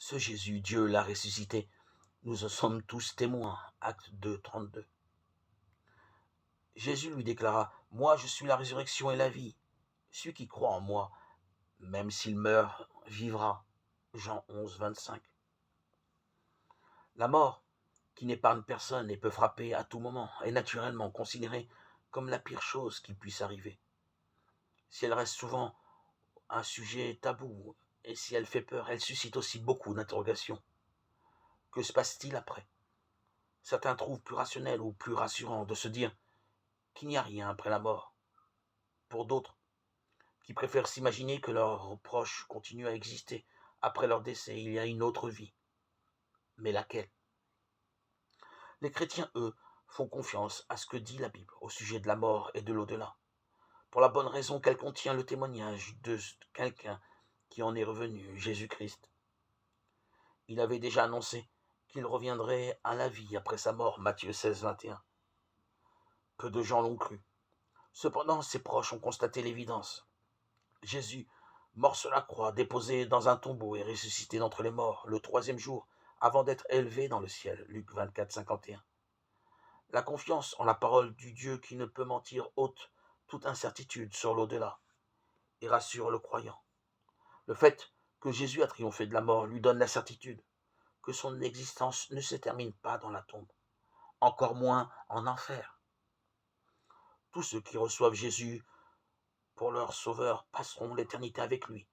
Ce Jésus, Dieu l'a ressuscité. Nous en sommes tous témoins. Acte 2, 32. Jésus lui déclara, « Moi, je suis la résurrection et la vie. Celui qui croit en moi, même s'il meurt, vivra. » Jean 11, 25. La mort, qui n'épargne personne et peut frapper à tout moment, est naturellement considérée comme la pire chose qui puisse arriver. Si elle reste souvent un sujet tabou, et si elle fait peur, elle suscite aussi beaucoup d'interrogations. Que se passe-t-il après? Certains trouvent plus rationnel ou plus rassurant de se dire qu'il n'y a rien après la mort. Pour d'autres, qui préfèrent s'imaginer que leurs proches continuent à exister après leur décès, il y a une autre vie. Mais laquelle? Les chrétiens, eux, font confiance à ce que dit la Bible au sujet de la mort et de l'au-delà, pour la bonne raison qu'elle contient le témoignage de quelqu'un qui en est revenu, Jésus-Christ. Il avait déjà annoncé qu'il reviendrait à la vie après sa mort, Matthieu 16, 21. Peu de gens l'ont cru. Cependant, ses proches ont constaté l'évidence. Jésus, mort sur la croix, déposé dans un tombeau et ressuscité d'entre les morts le troisième jour, avant d'être élevé dans le ciel, Luc 24, 51. La confiance en la parole du Dieu qui ne peut mentir ôte toute incertitude sur l'au-delà et rassure le croyant. Le fait que Jésus a triomphé de la mort lui donne la certitude que son existence ne se termine pas dans la tombe, encore moins en enfer. Tous ceux qui reçoivent Jésus pour leur sauveur passeront l'éternité avec lui.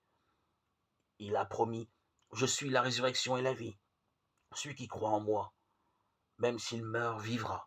Il a promis, « Je suis la résurrection et la vie. Celui qui croit en moi, même s'il meurt, vivra. »